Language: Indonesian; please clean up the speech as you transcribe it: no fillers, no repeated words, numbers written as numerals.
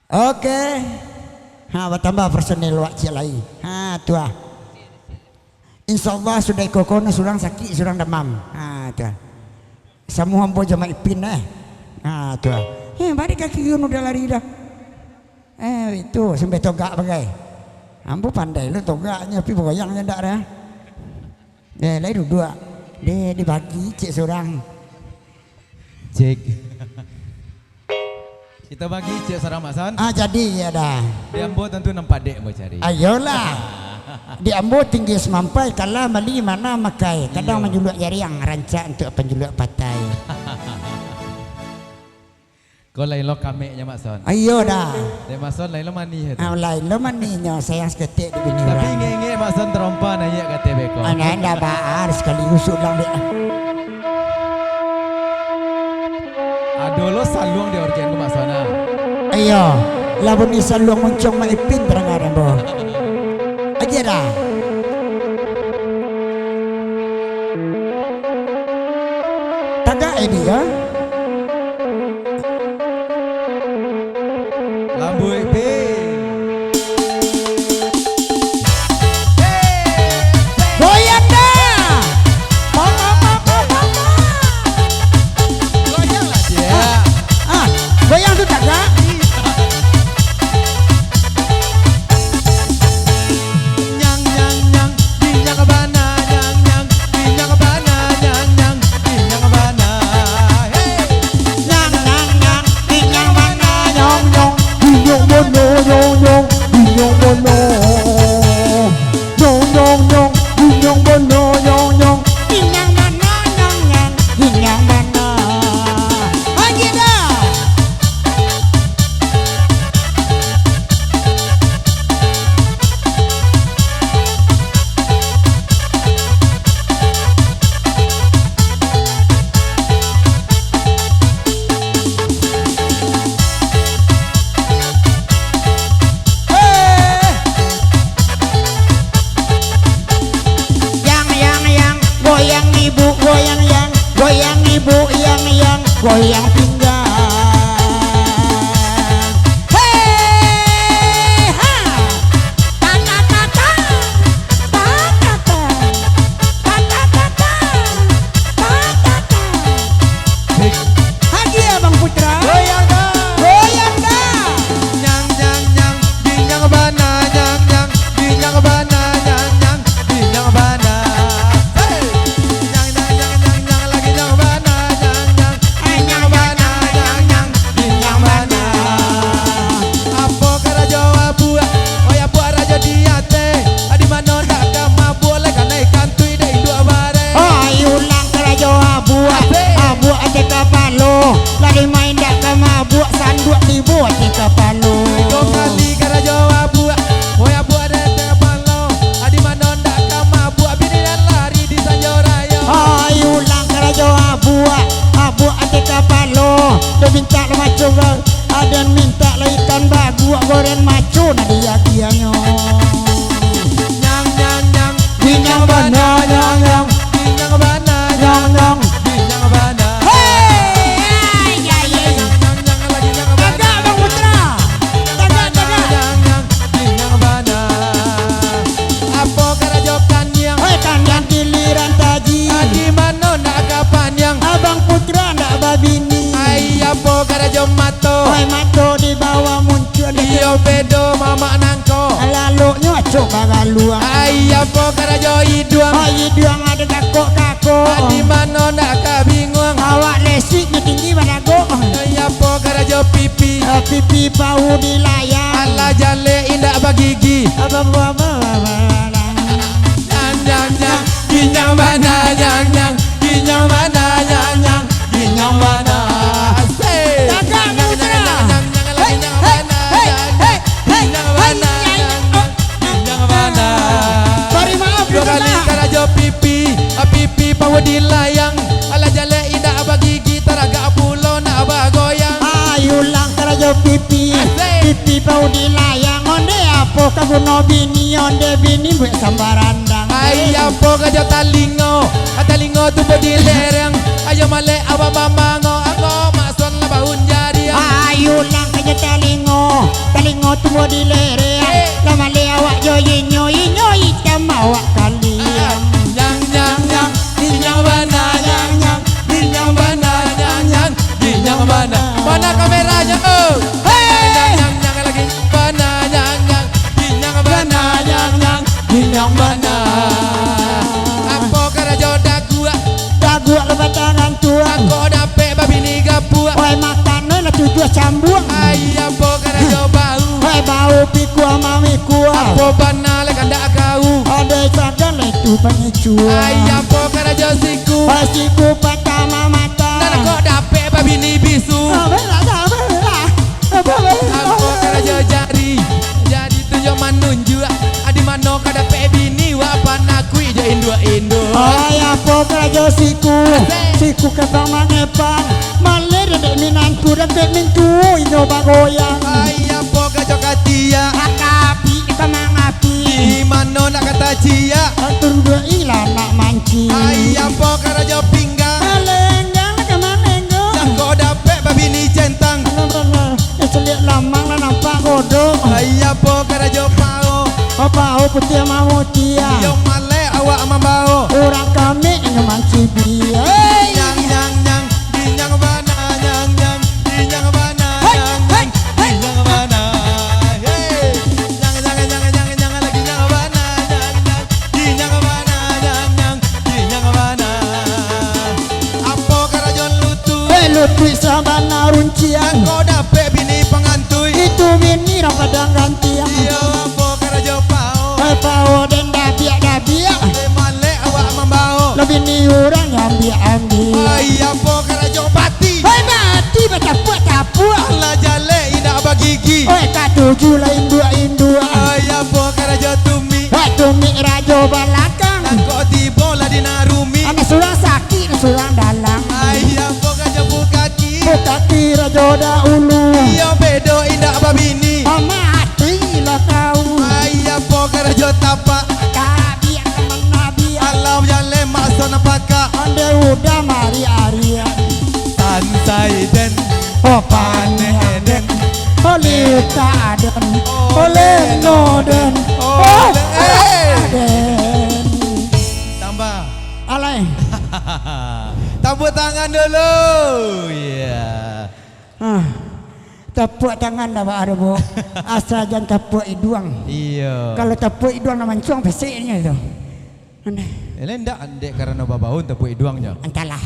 Oke. Ha, bertambah personil wajib lagi. Ha, tua. Insyaallah sudah kokono surang sakit, surang demam. Ha, tua. Semua hambo jama ipin Ha, tua. Balik kaki gun udah lari dah. Itu sampai togak bagai. Ambo pandai lu togaknya tapi goyangnya ndak dah. Lain dua. Dia dibagi cek seorang. Cek. Kita bagi cek seorang Masan. Jadi ya dah. Di Ambo tentu nampak dek mau cari. Ayolah. Di Ambo tinggi semampai kalah beli mana makai. Kadang menjuluk jariang rancak untuk penjuluk patai. Kau lain lo kameknya Mason. Ayo dah. Dek Mason lain lo mani. Lain lo maninya sayang seketik di bini Tapi orang. ngenge Mason terompa nanya kata beko. Anda baar sekali usuk lang dia. Aduh lo saluang di organ lu Mason. Ayo, labun ni saluang muncung maipin terang bo. Aja dah. Tagak ini ya. Lambu EP. Goyang dah. Goyang lah dia. Goyang tu tagak. Nyang nyang nyang, dinyang bana nyang nyang, dinyang bana nyang nyang, dinyang bana. Hey. Nyang nyang nyang, nyang mana nyong nyong. Nyong mono nyong nyong nyong mono nyong nyong nyong nyong mono nyong nyong Nyang mana nyong nyang, nyang mana. Aja dah. Goyang ibu, goyang yang, goyang ibu yang goyang pinggang. Hei, ha, ta ta ta ta, ta ta ta, ta ta ta ta, ta ta ta. Hadi Abang Putra. Goyang dah. Goyang dah. Nyang nyang nyang, dinyang bana nyang nyang, dinyang bana nyang nyang, dinyang bana. Hey. Nyang nyang nyang nyang nyang lagi nyang bana nyang nyang, dinyang bana nyang nyang, dinyang bana. Apa karajo abua, oya buat raja diate, adi mano tak kama boleh kan ikan tui deh dua bare. Ulang kerajo abu, abu ada kapalo, lari main dak ke mabuk sanduk tibu ada kapalo. Kau kali karajo abua, oya buat ada tepalo, adi mano tak kama buat bini dan lari di Sanjoraya. Ulang kerajo abu, abu ada kapalo, dia minta lo macam ada minta lo ikan bagu goreng macu nadia dianya. Nyang nyang nyang, Dinyang bana nyang nyang, dinyang bana nyang nyang. dinyang bana. Hei, ya ya. Nyang nyang nyang lagi nyang bana. Tagak Bang Putra, tagak tagak. Nyang nyang dinyang bana. Apa karajokan yang Kandang giliran taji, adi mano nak kapan yang Abang Putra ndak babini. ai apa karajo mato. Oi mato di bawah muncul Iyo bedo mama nangko. lalu nyocok bagalu. Ai apa karajo iduang. Oi diang ada kakok-kakok. Adi mano nak kabingung. Awak lesiknya tinggi banago. Ai apa karajo pipi. Pipi bau di layar. Ala jale indak bagigi. Apa Nyang nyang nyang, dinyang bana nyang nyang, dinyang bana nyang nyang, dinyang bana. Say. Tagak Nyang Putra. nyang nyang nyang lagi nyang bana nyang nyang, dinyang bana nyang nyang, dinyang bana. Sorry maaf Dua kali karajo pipi, pipi pau di layang. Ala jale indak bagigi taraga pulo nak bagoyang. Ayulang kerajo pipi, pipi bau di layang. Onde apa kaguna bini, onde bini buat sambarandang. Ay apa kajo talingo, talingo tu bodi lereng. Ayo male awa mamango, ako mason la baun jadi. Ayulang kerajo telingo, bodi lerean lama le awak jo yinyo hitam awak kalian Nyang nyang nyang Dinyang bana nyang nyang Dinyang bana nyang nyang Dinyang bana Mana kameranya oh Nyang nyang nyang lagi Bana nyang nyang Dinyang bana nyang nyang Dinyang bana Apa karajo dagua dagu lebat tangan tua Aku dapet babi ni gapua oi makan lah tujuh cambung Ayam po karajo bau oi bau piku mami kuah Apa bana le kandak kau ada sadar lah itu pengicua Ayam po karajo siku pasiku pertama mata Dan aku dapet babi ni bisu Apa karajo jari Jadi tunjuk manunjuk Adi mano kada pe bini Wapan aku ijo indo ay apa kerja siku kebang mangepang maler dek minanku dan dek minku ino bagoyang Ayam po karajo katia akapi kemang api Di mano nak kata cia atur dua ilah nak manci Ayam po karajo pinggang lenggang kemang lenggang Dan kau dapet babi ni centang selit lamang lah nampak godok Ayam po karajo pao apa putih mau tia Yo male awak mambao orang kami yang manci dia Nyang nyang nyang Dinyang bana nyang nyang Dinyang bana nyang nyang Dinyang bana Hey Nyang nyang nyang nyang nyang lagi nyang bana nyang nyang Dinyang bana nyang nyang Dinyang bana Apa karajon lutu lutui sabana runcian Kau dapet bini pengantui itu bini rapadang gantian Yo apa karajo pao pao dan dabiak Male awak mambao lebih ni orang yang ambil Ayam po karajo pati hei mati bertapuk Allah jale indah bagigi hei kat tujuh lah indua Ayam po karajo tumi hei tumi rajo balakang Dan kau tiba lah di narumi ada surang sakit surang dalang Ayam po karajo bukaki kaki rajo dahulu Iyo bedo indah babini mati lah kau Ayam po karajo tapak kabiak teman nabi Allah jale masuk napaka ande udah mari arian Sansai den oh paneden oleh taden oleh noden oh aden Tambah alay Tepuk tangan dulu Iya tepuk tangan dah ada bu asal jangan tepuk iduang Iya kalau tepuk iduang nama cuang pesiknya itu Ele ndak andek karena babaun tepuk iduangnya entahlah